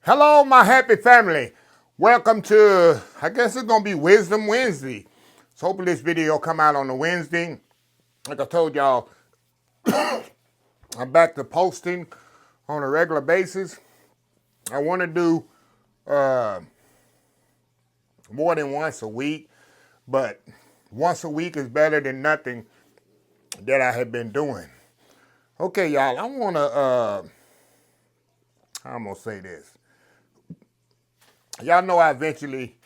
Hello, my happy family. Welcome to, I guess it's going to be Wisdom Wednesday. So hopefully this video will come out on a Wednesday. Like I told y'all, I'm back to posting on a regular basis. I want to do more than once a week, but once a week is better than nothing that I have been doing. Okay, y'all, I want to, how I'm going to say this. Y'all know I eventually,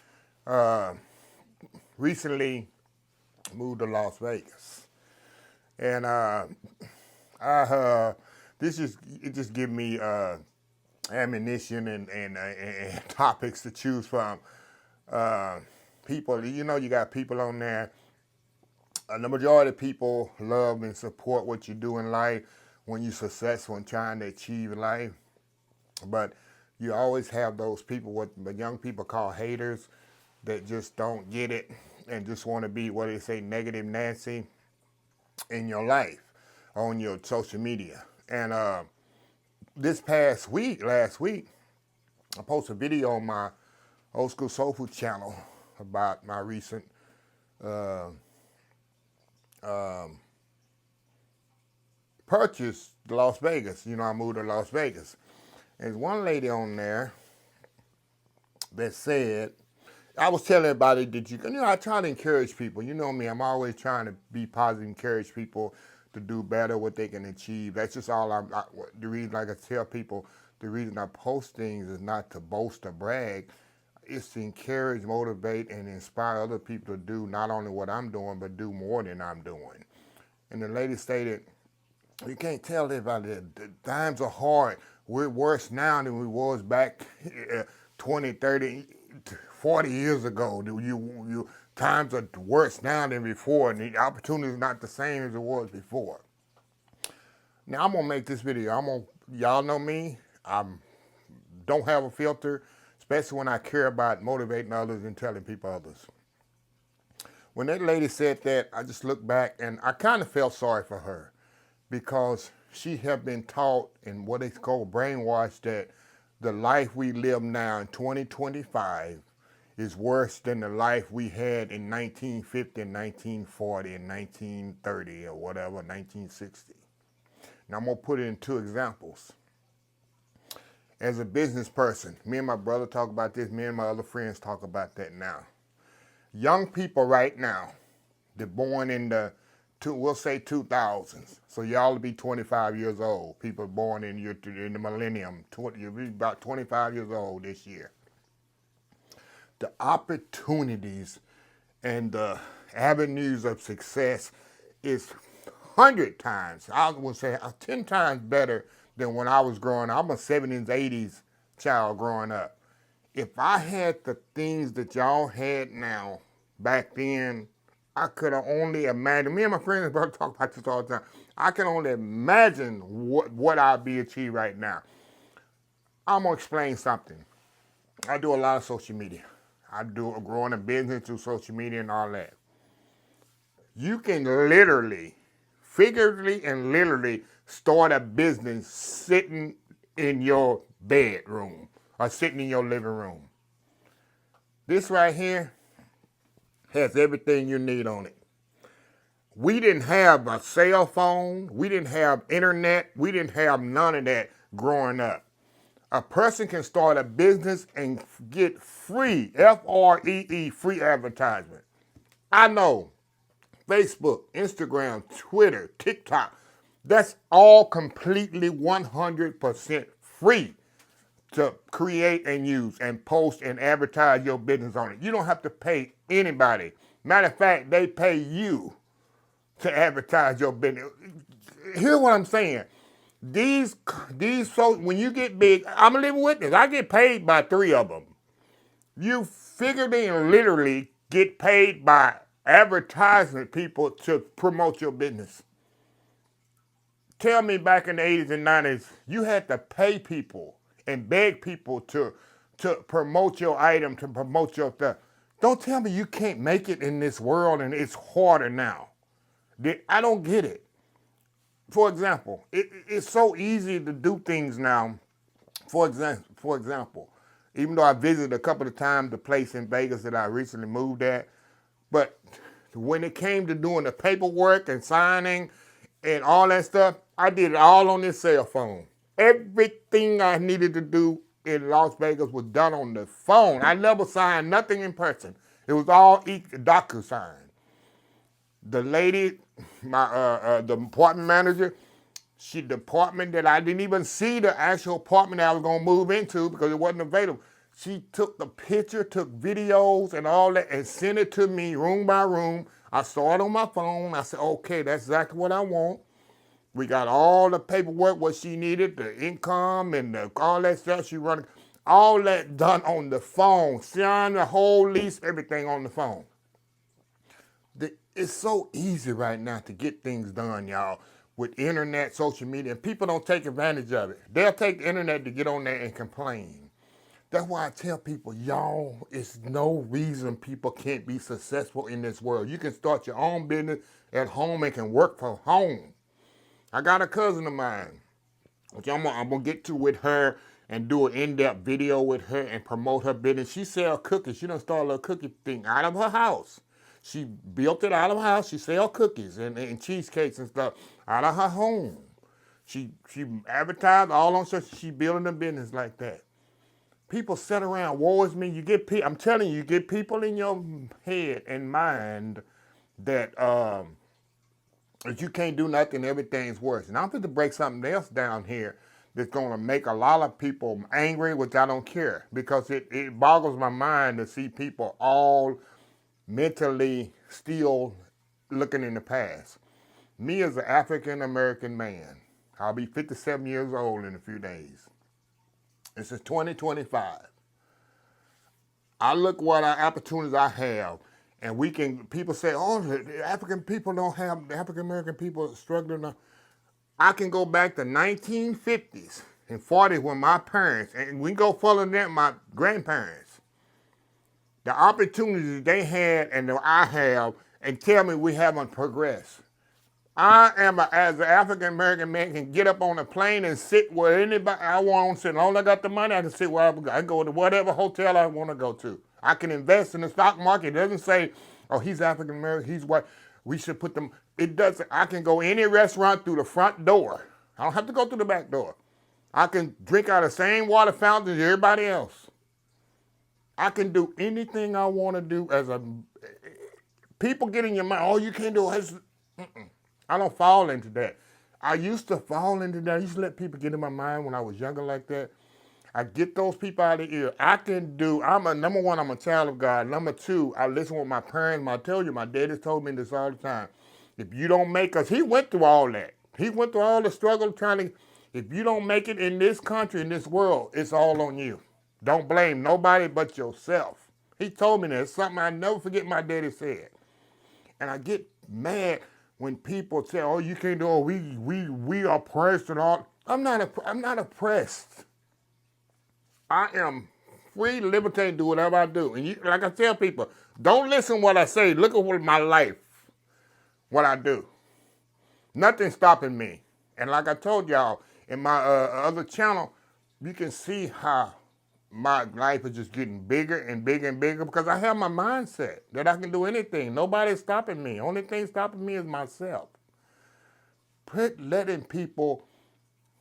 recently moved to Las Vegas. And it just give me ammunition and topics to choose from. People, you know, you got people on there. The majority of people love and support what you do in life when you're successful in trying to achieve life. But you always have those people, what the young people call haters, that just don't get it and just want to be, what they say, negative Nancy in your life on your social media. And this past week, last week, I posted a video on my Old School Soul Food channel about my recent purchase to Las Vegas. You know, I moved to Las Vegas. There's one lady on there that said, I was telling everybody that you know, I try to encourage people. You know me, I'm always trying to be positive, encourage people to do better, what they can achieve. That's just all the reason, like I tell people, the reason I post things is not to boast or brag. It's to encourage, motivate, and inspire other people to do not only what I'm doing, but do more than I'm doing. And the lady stated, you can't tell everybody that the times are hard. We're worse now than we was back 20, 30, 40 years ago. Times are worse now than before, and the opportunity is not the same as it was before. Now I'm gonna make this video. Y'all know me. I don't have a filter, especially when I care about motivating others and telling people others. When that lady said that, I just looked back and I kind of felt sorry for her, because she had been taught in what is called brainwashed that the life we live now in 2025 is worse than the life we had in 1950 and 1940 and 1930 or whatever, 1960. Now I'm going to put it in two examples. As a business person, me and my brother talk about this, me and my other friends talk about that now. Young people right now, they're born in we'll say 2000s. So y'all will be 25 years old. People born in the millennium, you'll be about 25 years old this year. The opportunities and the avenues of success is 100 times, I would say 10 times better than when I was growing up. I'm a 70s, 80s child growing up. If I had the things that y'all had now, back then, I could only imagine. Me and my friends talk about this all the time. I can only imagine what I'll be achieved right now. I'm gonna explain something. I do a lot of social media. I do growing a business through social media and all that. You can literally, figuratively and literally start a business sitting in your bedroom or sitting in your living room. This right here has everything you need on it. We didn't have a cell phone. We didn't have internet. We didn't have none of that growing up. A person can start a business and get free, Free, free advertisement. I know Facebook, Instagram, Twitter, TikTok, that's all completely 100% free to create and use and post and advertise your business on it. You don't have to pay anybody. Matter of fact, they pay you to advertise your business. Here's what I'm saying. So when you get big, I'm a living witness. I get paid by 3 of them. You figuratively and literally get paid by advertising people to promote your business. Tell me back in the 80s and 90s, you had to pay people and beg people to promote your item, to promote your stuff. Don't tell me you can't make it in this world and it's harder now. I don't get it. For example, it's so easy to do things now For example, even though I visited a couple of times the place in Vegas that I recently moved at, but when it came to doing the paperwork and signing and all that stuff, I did it all on this cell phone. Everything I needed to do in Las Vegas was done on the phone. I never signed nothing in person. It was all DocuSign. The lady, the apartment manager, the apartment that I didn't even see the actual apartment that I was gonna move into because it wasn't available. She took the picture, took videos and all that and sent it to me room by room. I saw it on my phone. I said, okay, that's exactly what I want. We got all the paperwork, what she needed, the income and all that stuff she running, all that done on the phone. Sign the whole lease, everything on the phone. It's so easy right now to get things done, y'all, with internet, social media, and people don't take advantage of it. They'll take the internet to get on there and complain. That's why I tell people, y'all, it's no reason people can't be successful in this world. You can start your own business at home and can work from home. I got a cousin of mine, which I'm gonna get to with her and do an in-depth video with her and promote her business. She sells cookies. She done started a little cookie thing out of her house. She built it out of her house. She sells cookies and cheesecakes and stuff out of her home. She advertised all on social. She building a business like that. People sit around, woe is me. I'm telling you, you get people in your head and mind that if you can't do nothing, everything's worse. And I'm going to break something else down here that's going to make a lot of people angry, which I don't care, because it boggles my mind to see people all mentally still looking in the past. Me as an African-American man, I'll be 57 years old in a few days. This is 2025. I look what opportunities I have, and people say, oh, the African people don't have, the African-American people struggling. I can go back to 1950s and 40s when my parents, and we can go further than that, my grandparents, the opportunities they had and that I have, and tell me we haven't progressed. I am, as an African-American man, can get up on a plane and sit where anybody I want to sit. As long as I got the money, I can sit wherever I go. I can go to whatever hotel I want to go to. I can invest in the stock market. It doesn't say, oh, he's African-American, he's white. We should put them, it doesn't. I can go any restaurant through the front door. I don't have to go through the back door. I can drink out of the same water fountain as everybody else. I can do anything I want to do as a, people get in your mind, oh, you can't do it. I don't fall into that. I used to fall into that. I used to let people get in my mind when I was younger like that. I get those people out of the ear. Number one, I'm a child of God. Number two, I listen with my parents. I tell you, my daddy told me this all the time. If you don't make us, he went through all that. He went through all the struggle if you don't make it in this country, in this world, it's all on you. Don't blame nobody but yourself. He told me that. It's something I never forget my daddy said. And I get mad when people say, oh, you can't do it, we are oppressed and all. I'm not oppressed. I am free, liberty, do whatever I do. And like I tell people, don't listen to what I say. Look at my life, what I do. Nothing's stopping me. And like I told y'all, in my other channel, you can see how my life is just getting bigger and bigger and bigger because I have my mindset that I can do anything. Nobody's stopping me. Only thing stopping me is myself. Quit letting people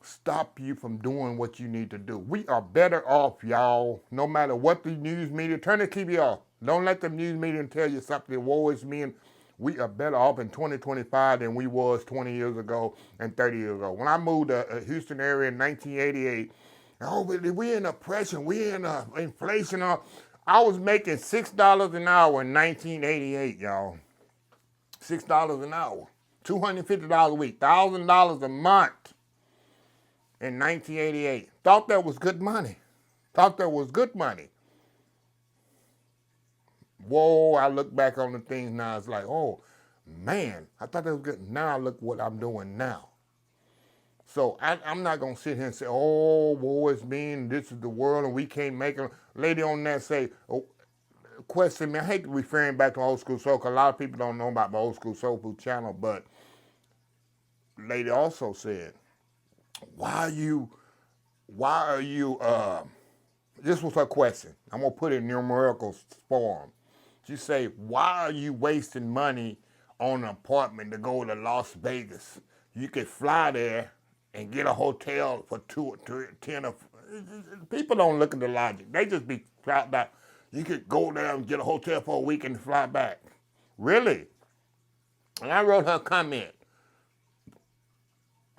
stop you from doing what you need to do. We are better off, y'all, no matter what the news media, turn the TV off. Don't let the news media tell you something, woe is me. And we are better off in 2025 than we was 20 years ago and 30 years ago. When I moved to Houston area in 1988, oh, we in oppression, we in inflation. I was making $6 an hour in 1988, y'all. $6 an hour, $250 a week, $1,000 a month in 1988. Thought that was good money. Whoa, I look back on the things now, it's like, oh, man, I thought that was good. Now look what I'm doing now. So I'm not going to sit here and say, oh, woe is me, and this is the world, and we can't make it. Lady on that say, oh, question me. I hate referring back to Old School Soul, because a lot of people don't know about my Old School Soul Food channel, but lady also said, why are you why are you, this was her question. I'm going to put it in numerical form. She say, why are you wasting money on an apartment to go to Las Vegas? You could fly there and get a hotel for 10 or people don't look at the logic. They just be flat back. You could go there and get a hotel for a week and fly back. Really? And I wrote her a comment.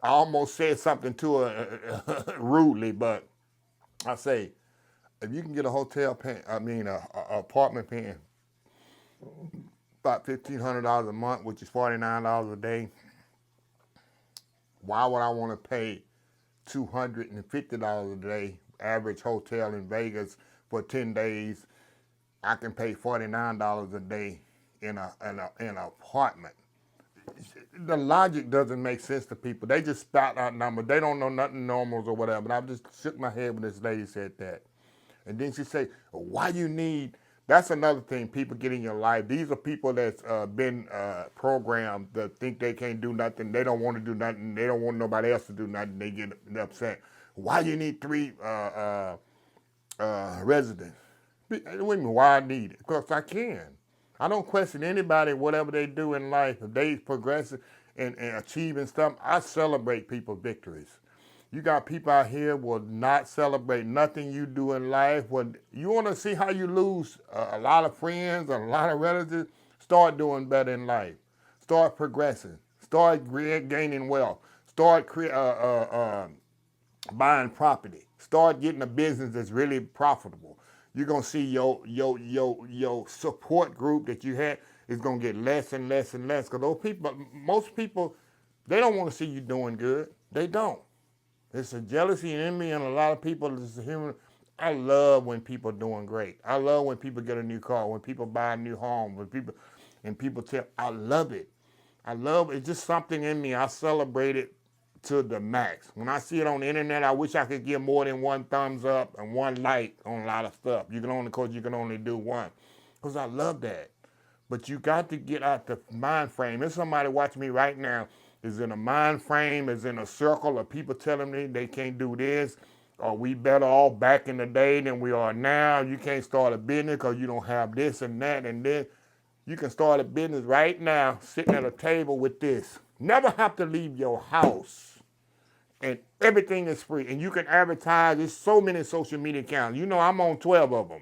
I almost said something to her rudely, but I say, if you can get a hotel paying, a apartment paying about $1,500 a month, which is $49 a day, why would I want to pay $250 a day, average hotel in Vegas for 10 days? I can pay $49 a day in an apartment. The logic doesn't make sense to people. They just spout out numbers. They don't know nothing normals or whatever. But I just shook my head when this lady said that. And then she said, why you need, that's another thing people get in your life. These are people that's been programmed that think they can't do nothing. They don't want to do nothing. They don't want nobody else to do nothing. They get upset. Why you need 3 residents? Wait a minute, why I need it? Because I can. I don't question anybody, whatever they do in life. If they progressing and achieving stuff, I celebrate people's victories. You got people out here will not celebrate nothing you do in life. You want to see how you lose a lot of friends, a lot of relatives, start doing better in life. Start progressing. Start gaining wealth. Start buying property. Start getting a business that's really profitable. You're gonna see your support group that you had is gonna get less and less and less. Because those people, most people, they don't want to see you doing good. They don't. It's a jealousy and envy, and a lot of people. It's a human. I love when people are doing great. I love when people get a new car, when people buy a new home, when people tell. I love it. I love it. It's just something in me. I celebrate it to the max. When I see it on the internet, I wish I could give more than 1 thumbs up and 1 like on a lot of stuff. You can only do 1. Because I love that. But you got to get out the mind frame. There's somebody watching me right now is in a mind frame, is in a circle of people telling me they can't do this, or we better off back in the day than we are now. You can't start a business because you don't have this and that and this. You can start a business right now, sitting at a table with this. Never have to leave your house. And everything is free. And you can advertise. There's so many social media accounts. You know, I'm on 12 of them.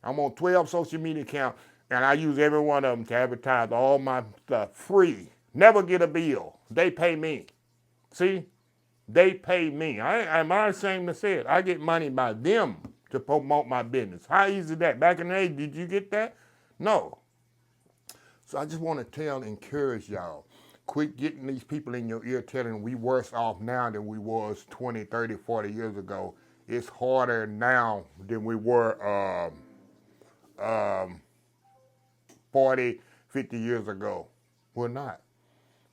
I'm on 12 social media accounts, and I use every one of them to advertise all my stuff free. Never get a bill. They pay me. See? They pay me. I'm not ashamed to say it. I get money by them to promote my business. How easy is that? Back in the day, did you get that? No. So I just want to encourage y'all. Quit getting these people in your ear telling we worse off now than we was 20, 30, 40 years ago. It's harder now than we were 40, 50 years ago. We're not.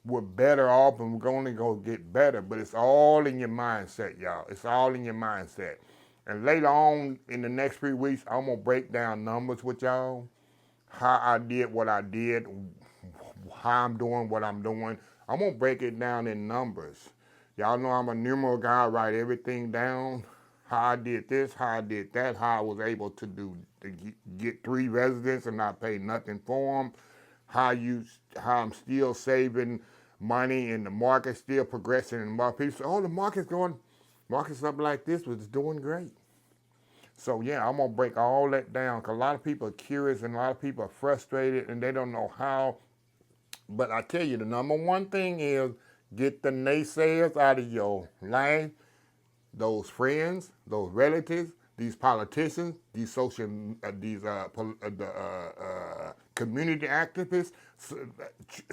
We're better off, and we're only going to get better, but it's all in your mindset, y'all. It's all in your mindset. And later on in the next 3 weeks, I'm going to break down numbers with y'all, how I did what I did, how I'm doing what I'm doing. I'm going to break it down in numbers. Y'all know I'm a numeral guy. I write everything down, how I did this, how I did that, how I was able to get 3 residents and not pay nothing for them, how I'm still saving money and the market's still progressing. And people say, oh, the market's up like this, but it's doing great. So yeah, I'm going to break all that down because a lot of people are curious and a lot of people are frustrated and they don't know how. But I tell you, the number one thing is get the naysayers out of your life, those friends, those relatives, these politicians, these community activists.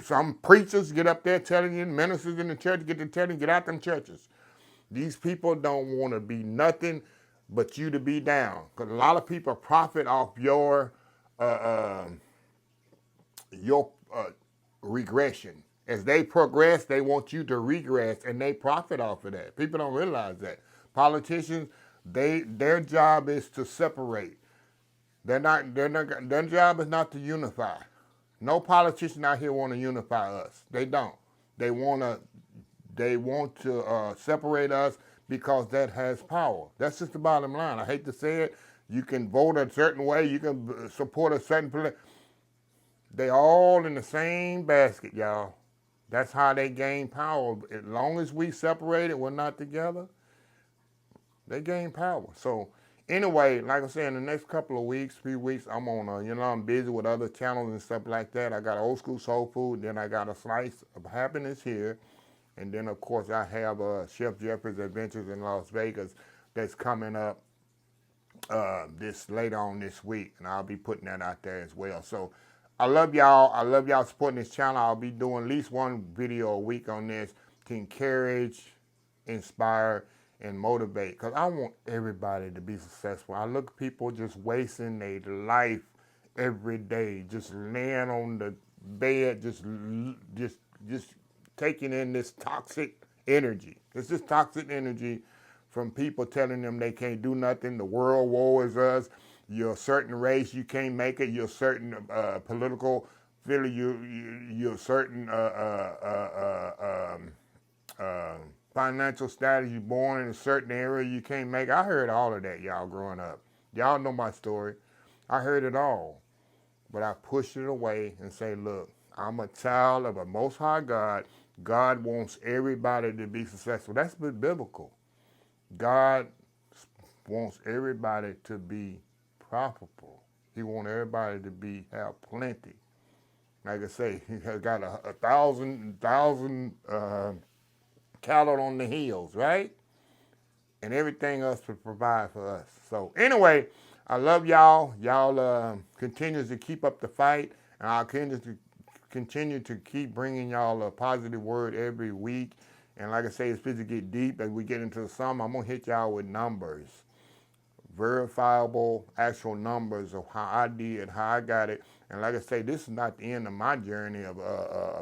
Some preachers get up there telling you, ministers in the church get to telling you, get out them churches. These people don't want to be nothing but you to be down. Because a lot of people profit off your regression. As they progress, they want you to regress, and they profit off of that. People don't realize that. Politicians, their job is to separate. Their job is not to unify. No politician out here want to unify us. They don't. They want to separate us. because that has power. That's just the bottom line. I hate to say it. You can vote a certain way. You can support a certain. They all in the same basket, y'all. That's how they gain power. As long as we separated, we're not together, they gain power. So anyway, like I said, in the next couple of weeks, few weeks, I'm on, I'm busy with other channels and stuff like that. I got Old School Soul Food, then I got a Slice of Happiness here. And then, of course, I have Chef Jeffrey's Adventures in Las Vegas that's coming up this later on this week. And I'll be putting that out there as well. So I love y'all. I love y'all supporting this channel. I'll be doing at least one video a week on this to encourage, inspire, and motivate. Because I want everybody to be successful. I look at people just wasting their life every day, just laying on the bed, just taking in this toxic energy. It's just toxic energy from people telling them they can't do nothing. The world war is us. You're a certain race, you can't make it. You're a certain political feeling. You're a certain financial status. You're born in a certain area, you can't make it. I heard all of that, y'all, growing up. Y'all know my story. I heard it all. But I pushed it away and say, look, I'm a child of a Most High God. God wants everybody to be successful. That's biblical. God wants everybody to be profitable. He wants everybody to have plenty. Like I say, he has got a thousand cattle on the hills, right? And everything else to provide for us. So anyway, I love y'all. Y'all continue to keep up the fight, and I'll continue to keep bringing y'all a positive word every week. And like I say, it's supposed to get deep as we get into the summer. I'm going to hit y'all with numbers, verifiable, actual numbers of how I did, how I got it. And like I say, this is not the end of my journey of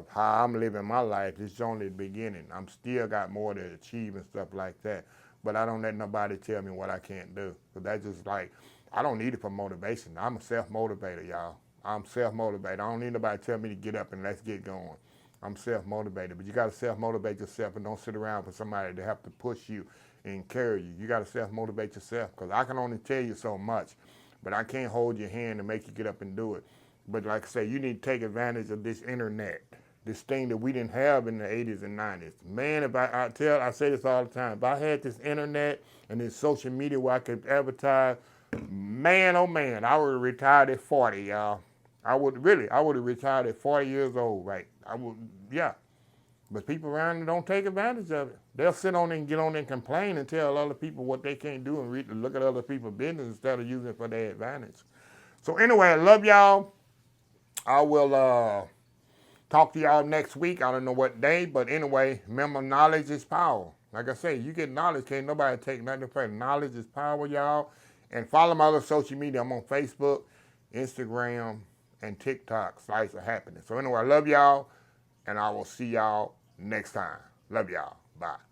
how I'm living my life. This is only the beginning. I'm still got more to achieve and stuff like that. But I don't let nobody tell me what I can't do. So that's just like, I don't need it for motivation. I'm a self-motivator, y'all. I'm self-motivated. I don't need nobody to tell me to get up and let's get going. I'm self-motivated. But you got to self-motivate yourself and don't sit around for somebody to have to push you and carry you. You got to self-motivate yourself, because I can only tell you so much, but I can't hold your hand and make you get up and do it. But like I say, you need to take advantage of this internet, this thing that we didn't have in the 80s and 90s. Man, if I say this all the time, if I had this internet and this social media where I could advertise, man, oh man, I would have retired at 40, y'all. I would have retired at 40 years old, right? Yeah. But people around here don't take advantage of it. They'll sit on and get on and complain and tell other people what they can't do and look at other people's business instead of using it for their advantage. So anyway, I love y'all. I will talk to y'all next week. I don't know what day, but anyway, remember, knowledge is power. Like I say, you get knowledge, can't nobody take nothing from it. Knowledge is power, y'all. And follow my other social media. I'm on Facebook, Instagram, and TikTok, Slice of Happiness. So anyway, I love y'all, and I will see y'all next time. Love y'all. Bye.